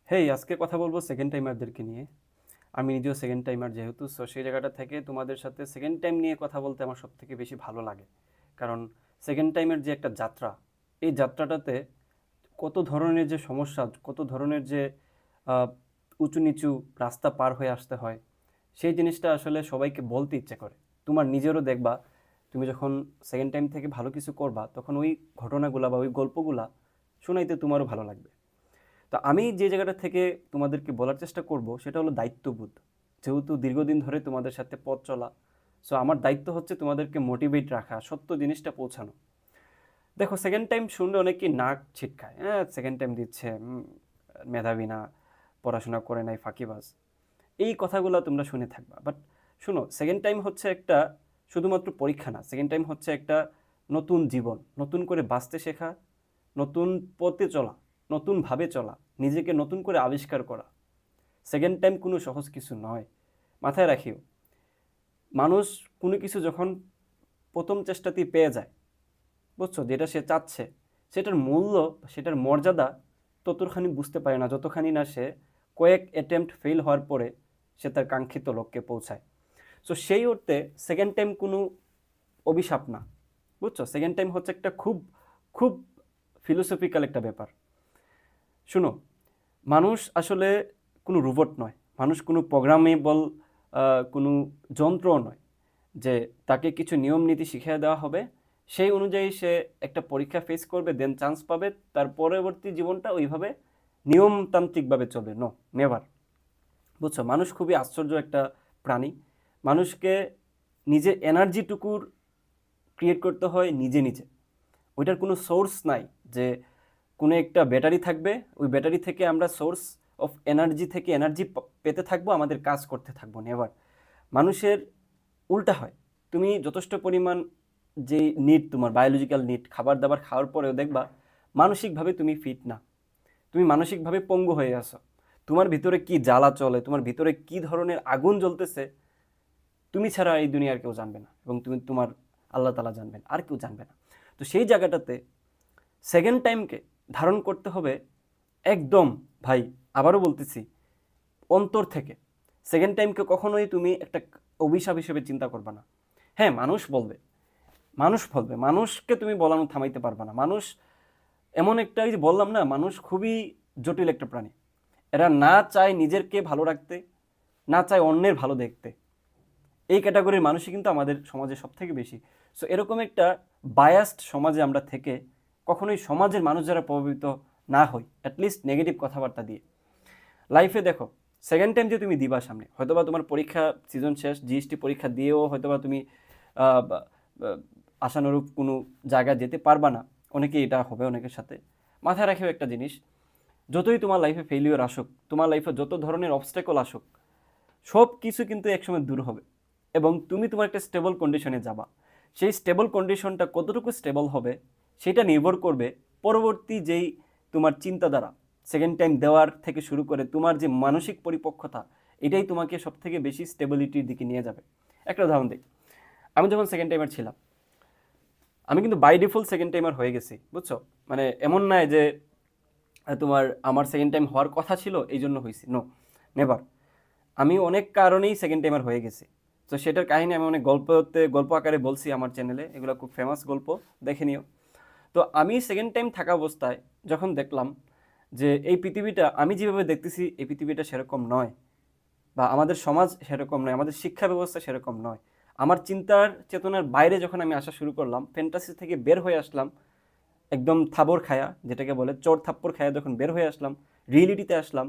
হেই, আজকে কথা বলবো সেকেন্ড টাইমারদেরকে নিয়ে। আমি নিজেও সেকেন্ড টাইমার যেহেতু, সো সেই জায়গাটা থেকে তোমাদের সাথে সেকেন্ড টাইম নিয়ে কথা বলতে আমার সবথেকে বেশি ভালো লাগে। কারণ সেকেন্ড টাইমের যে একটা যাত্রা, এই যাত্রাটাতে কত ধরনের যে সমস্যা, কত ধরনের যে আহ, উঁচু নিচু রাস্তা পার হয়ে আসতে হয়, সেই জিনিসটা আসলে সবাইকে বলতে ইচ্ছে করে। তোমার নিজেরও দেখবা, তুমি যখন সেকেন্ড টাইম থেকে ভালো কিছু করবা, তখন ওই ঘটনাগুলা বা ওই গল্পগুলা শোনাইতে তোমারও ভালো লাগবে। তো আমি যে জায়গাটা থেকে তোমাদেরকে বলার চেষ্টা করব সেটা হলো দায়িত্ববোধ। যেহেতু দীর্ঘদিন ধরে তোমাদের সাথে পথ চলা, সো আমার দায়িত্ব হচ্ছে তোমাদেরকে মোটিভেট রাখা, সত্য জিনিসটা পৌঁছানো। দেখো, সেকেন্ড টাইম শুনলে অনেকেই নাক ছিটকায়, হ্যাঁ সেকেন্ড টাইম দিচ্ছে, মেধাবী না, পড়াশোনা করে নাই, ফাঁকিবাজ, এই কথাগুলো তোমরা শুনে থাকবা। বাট শুনো, সেকেন্ড টাইম হচ্ছে একটা শুধুমাত্র পরীক্ষা না, সেকেন্ড টাইম হচ্ছে একটা নতুন জীবন, নতুন করে বাঁচতে শেখা, নতুন পথে চলা, নতুনভাবে চলা, নিজেকে নতুন করে আবিষ্কার করা। সেকেন্ড টাইম কোনো সহজ কিছু নয়, মাথায় রাখিও। মানুষ কোনো কিছু যখন প্রথম চেষ্টাতেই পেয়ে যায়, বুঝছো, যেটা সে চাচ্ছে, সেটার মূল্য, সেটার মর্যাদা ততখানি বুঝতে পারে না যতখানি না সে কয়েক অ্যাটেম্প্ট ফেল হওয়ার পরে সে তার কাঙ্ক্ষিত লক্ষ্যে পৌঁছায়। সো সেই অর্থে সেকেন্ড টাইম কোনো অভিশাপ না, বুঝছো। সেকেন্ড টাইম হচ্ছে একটা খুব খুব ফিলোসফিক্যাল একটা ব্যাপার। শুনো, মানুষ আসলে কোনো রোবট নয়, মানুষ কোনো প্রোগ্রামেবল কোনো যন্ত্রও নয় যে তাকে কিছু নিয়ম নীতি শিখিয়ে দেওয়া হবে, সেই অনুযায়ী সে একটা পরীক্ষা ফেস করবে, দেন চান্স পাবে, তার পরবর্তী জীবনটা ওইভাবে নিয়মতান্ত্রিকভাবে চলবে। No, never. বুঝছো, মানুষ খুবই আশ্চর্য একটা প্রাণী। মানুষকে নিজের এনার্জিটুকুর ক্রিয়েট করতে হয় নিজে নিজে। ওইটার কোনো সোর্স নাই যে কোনো একটা ব্যাটারি থাকবে, ওই ব্যাটারি থেকে আমরা সোর্স অফ এনার্জি থেকে এনার্জি পেতে থাকবো, আমাদের কাজ করতে থাকবো। নেভার। মানুষের উল্টা হয়। তুমি যথেষ্ট পরিমাণ যে নিড, তোমার বায়োলজিক্যাল নিড, খাবার দাবার খাওয়ার পরেও দেখবা মানসিকভাবে তুমি ফিট না, তুমি মানসিকভাবে পঙ্গু হয়ে আসো। তোমার ভিতরে কি জ্বালা চলে, তোমার ভিতরে কি ধরনের আগুন জ্বলতেছে, তুমি ছাড়া এই দুনিয়ার কেউ জানবে না, এবং তুমি তোমার আল্লাহ তালা জানবেন, আর কেউ জানবে না। তো সেই জায়গাটাতে সেকেন্ড টাইমকে ধারণ করতে হবে একদম, ভাই, আবারও বলতেছি, অন্তর থেকে। সেকেন্ড টাইমকে কখনোই তুমি একটা অভিশাপ হিসেবে চিন্তা করবে না। হ্যাঁ, মানুষ বলবে, মানুষকে তুমি বলানো থামাইতে পারবে না। মানুষ এমন একটা, এই যে বললাম না, মানুষ খুবই জটিল একটা প্রাণী। এরা না চায় নিজেরকে ভালো রাখতে, না চায় অন্যের ভালো দেখতে। এই ক্যাটাগরির মানুষই কিন্তু আমাদের সমাজে সব থেকে বেশি। সো এরকম একটা বায়াসড সমাজে আমরা থেকে কখনোই সমাজের মানুষ যারা প্রভাবিত না হই, অ্যাটলিস্ট নেগেটিভ কথাবার্তা দিয়ে। লাইফে দেখো, সেকেন্ড টাইম যে তুমি দিবা সামনে, হয়তোবা তোমার পরীক্ষা সিজন শেষ, জিএসটি পরীক্ষা দিয়েও হয়তোবা তুমি আহ, বা- বা- আশানুরূপ কোনো জায়গায় যেতে পারবা না। অনেকে এটা হবে অনেকের সাথে। মাথায় রাখেও একটা জিনিস, যতই তোমার লাইফে ফেলিওর আসুক, তোমার লাইফে যত ধরনের অবস্টেকল আসুক, সব কিছু কিন্তু একসময় দূর হবে, এবং তুমি তোমার একটা স্টেবল কন্ডিশনে যাবা। সেই স্টেবল কন্ডিশনটা কতটুকু স্টেবল হবে সেটা নির্ভর করবে পরবর্তী যেই তোমার চিন্তাধারা, সেকেন্ড টাইম দেওয়ার থেকে শুরু করে তোমার যে মানসিক পরিপক্কতা, এটাই তোমাকে সব থেকে বেশি স্টেবিলিটির দিকে নিয়ে যাবে। একটা উদাহরণ দিই, আমি যখন সেকেন্ড টাইমার ছিলাম, আমি কিন্তু বাই ডিফল্ট সেকেন্ড টাইমার হয়ে গেছি, বুঝছো। মানে এমন নয় যে তোমার আমার সেকেন্ড টাইম হওয়ার কথা ছিল এই জন্য হয়েছি, নো, নেভার। আমি অনেক কারণেই সেকেন্ড টাইমার হয়ে গেছি। তো সেটার কাহিনী আমি অনেক গল্প আকারে বলছি আমার চ্যানেলে, এগুলো খুব ফেমাস গল্প, দেখে নিও। তো আমি সেকেন্ড টাইম থাকা অবস্থায় যখন দেখলাম যে এই পৃথিবীটা আমি যেভাবে দেখতেছি, এই পৃথিবীটা সেরকম নয়, বা আমাদের সমাজ সেরকম নয়, আমাদের শিক্ষা ব্যবস্থা সেরকম নয়, আমার চিন্তার চেতনার বাইরে যখন আমি আসা শুরু করলাম, ফ্যান্টাসি থেকে বের হয়ে আসলাম, একদম থাবর খায়া, যেটাকে বলে চোর থাপ্পড় খায়া, যখন বের হয়ে আসলাম, রিয়েলিটিতে আসলাম,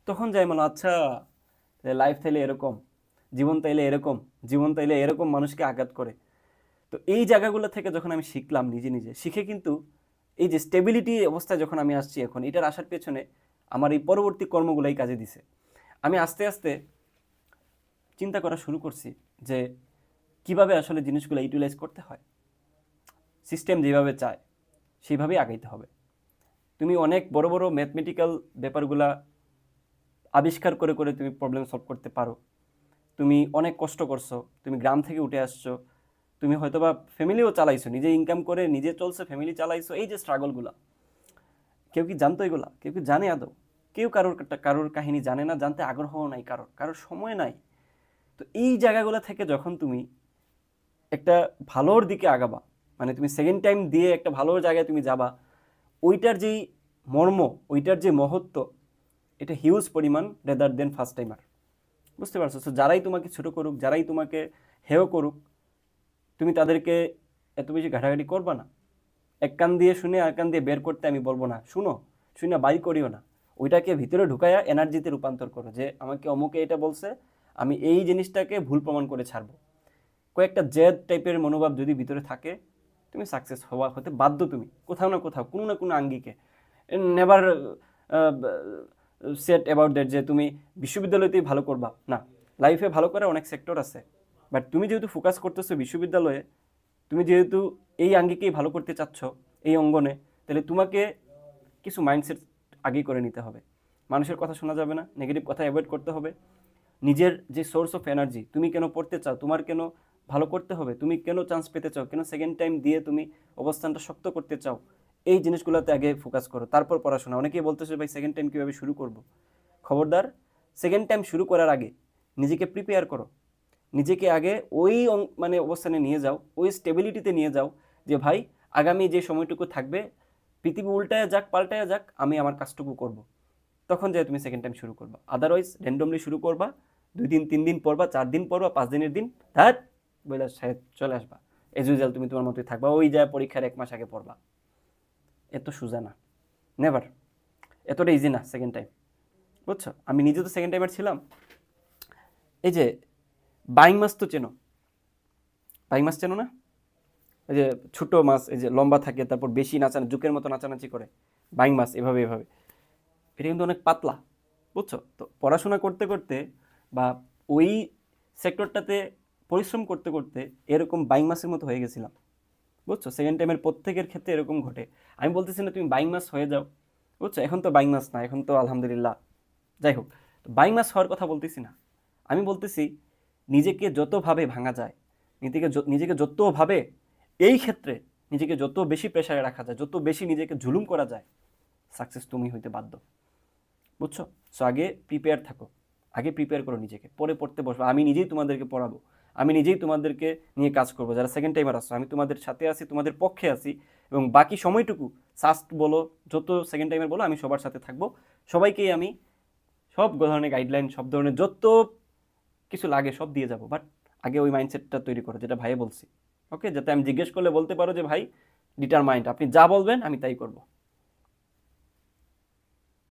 তখন যাই মনে, আচ্ছা, লাইফ তাইলে এরকম, জীবন তাইলে এরকম, জীবন তাইলে এরকম মানুষকে আঘাত করে। তো এই জায়গাগুলো থেকে যখন আমি শিখলাম, নিজে নিজে শিখে কিন্তু এই যে স্টেবিলিটি অবস্থায় যখন আমি আসছি এখন, এটার আসার পেছনে আমার এই পরবর্তী কর্মগুলাই কাজে দিছে। আমি আস্তে আস্তে চিন্তা করা শুরু করছি যে কিভাবে আসলে জিনিসগুলো ইউটিলাইজ করতে হয়। সিস্টেম যেভাবে চায় সেইভাবেই আগাইতে হবে। তুমি অনেক বড় বড় ম্যাথমেটিক্যাল ব্যাপারগুলা আবিষ্কার করে করে তুমি প্রবলেম সলভ করতে পারো। তুমি অনেক কষ্ট করছো, তুমি গ্রাম থেকে উঠে আসছো, তুমি হয়তোবা ফ্যামিলিও চালাইছো, নিজে ইনকাম করে নিজে চলছে, ফ্যামিলি চালাইছো, এই যে স্ট্রাগলগুলা, কেউ কি জানতো এগুলা? কেউ কি জানে আদৌ? কেউ কারোর কাহিনী জানে না, জানতে আগ্রহও নাই, কারোর সময় নাই। তো এই জায়গাগুলো থেকে যখন তুমি একটা ভালোর দিকে আগাবা, মানে তুমি সেকেন্ড টাইম দিয়ে একটা ভালোর জায়গায় তুমি যাবা, ওইটার যেই মর্ম, ওইটার যে মহত্ব, এটা হিউজ পরিমাণ রেদার দেন ফার্স্ট টাইমার। বুঝতে পারছো? তো যারাই তোমাকে ছোট করুক, যারাই তোমাকে হেয় করুক, তুমি তাদেরকে এত বেশি ঘাটাঘাটি করবা না। এক কান দিয়ে শুনে আর কান দিয়ে বের করতে আমি বলবো না, শুনো, শুনে বাইর করিও না। ওইটাকে ভিতরে ঢুকাইয়া এনার্জিতে রূপান্তর করো, যে আমাকে অমুকে এটা বলছে, আমি এই জিনিসটাকে ভুল প্রমাণ করে ছাড়বো। কয়েকটা জেদ টাইপের মনোভাব যদি ভিতরে থাকে, তুমি সাকসেস হতে বাধ্য। তুমি কোথাও না কোথাও কোনো না কোনো আঙ্গিকে, নেভার সেট অ্যাবাউট দ্যাট যে তুমি বিশ্ববিদ্যালয়তেই ভালো করবা, না, লাইফে ভালো করার অনেক সেক্টর আছে। বাট তুমি যেহেতু ফোকাস করতেছো বিশ্ববিদ্যালয়ে, তুমি যেহেতু এই আঙ্গিকেই ভালো করতে চাচ্ছ, এই অঙ্গনে, তাহলে তোমাকে কিছু মাইন্ডসেট আগেই করে নিতে হবে। মানুষের কথা শোনা যাবে না, নেগেটিভ কথা অ্যাভয়েড করতে হবে। নিজের যে সোর্স অফ এনার্জি, তুমি কেন পড়তে চাও, তোমার কেন ভালো করতে হবে, তুমি কেন চান্স পেতে চাও, কেন সেকেন্ড টাইম দিয়ে তুমি অবস্থানটা শক্ত করতে চাও, এই জিনিসগুলোতে আগে ফোকাস করো, তারপর পড়াশোনা। অনেকেই বলতেছে ভাই সেকেন্ড টাইম কীভাবে শুরু করব। খবরদার, সেকেন্ড টাইম শুরু করার আগে নিজেকে প্রিপেয়ার করো। নিজেকে আগে ওই মানে অবস্থানে নিয়ে যাও, ওই স্টেবিলিটিতে নিয়ে যাও যে ভাই আগামী যে সময়টুকু থাকবে, পৃথিবী উল্টায় যাক পাল্টায় যাক, আমি আমার কাজটুকু করব। তখন যে তুমি সেকেন্ড টাইম শুরু করবা। আদারওয়াইজ র্যান্ডমলি শুরু করবা, 2 দিন 3 দিন পড়বা, 4 দিন পড়বা, 5 দিনের দিন ধ্যাত বইলা চলে আসবা। এজ ইউজুয়াল তুমি তোমার মতোই থাকবা, ওই যা পরীক্ষার 1 মাস আগে পড়বা। এত সোজা না, নেভার, এতটা ইজি না সেকেন্ড টাইম। বুঝছো? আমি নিজে তো সেকেন্ড টাইমার ছিলাম। এই যে বাইং মাছ তো চেনো, বাইং মাছ চেনো না? এই যে ছোট মাছ, এই যে লম্বা থাকে, তারপর বেশি জুকের মতো নাচানাচি করে, বাইং মাছ এভাবে এভাবে। এটা কিন্তু অনেক পাতলা। বুঝছো? তো পড়াশোনা করতে করতে বা ওই সেক্টরটাতে পরিশ্রম করতে করতে এরকম বাইং মাছের মতো হয়ে গেছিলাম। বুঝছো? সেকেন্ড টাইমের প্রত্যেকের ক্ষেত্রে এরকম ঘটে। আমি বলতেছি না তুমি বাইং মাছ হয়ে যাও, বুঝছো? এখন তো বাইং মাছ না, এখন তো আলহামদুলিল্লাহ। যাই হোক, বাইং মাছ হওয়ার কথা বলতেছি না। আমি বলতেছি নিজেকে যতভাবে ভাঙা যায়, নিজেকে যতভাবে এই ক্ষেত্রে নিজেকে যত বেশি প্রেশারে রাখা যায়, যত বেশি নিজেকে জুলুম করা যায়, সাকসেস তুমি হইতে বাধ্য। বুঝছো? সো আগে প্রিপেয়ার থাকো, আগে প্রিপেয়ার করো নিজেকে, পরে পড়তে বসবো। আমি নিজেই তোমাদেরকে পড়াবো, আমি নিজেই তোমাদেরকে নিয়ে কাজ করবো। যারা সেকেন্ড টাইমার আসছো, আমি তোমাদের সাথে আছি, তোমাদের পক্ষে আছি। এবং বাকি সময়টুকু সাস্ট বলো, যত সেকেন্ড টাইমার বলো, আমি সবার সাথে থাকবো। সবাইকেই আমি সব ধরনের গাইডলাইন, সব ধরনের যত কিছু লাগে সব দিয়ে যাবো। বাট আগে ওই মাইন্ডসেটটা তৈরি করো, যেটা ভাইয়ে বলছি। ওকে? যাতে আমি জিজ্ঞেস করলে বলতে পারো যে ভাই ডিটারমাইন্ড, আপনি যা বলবেন আমি তাই করবো।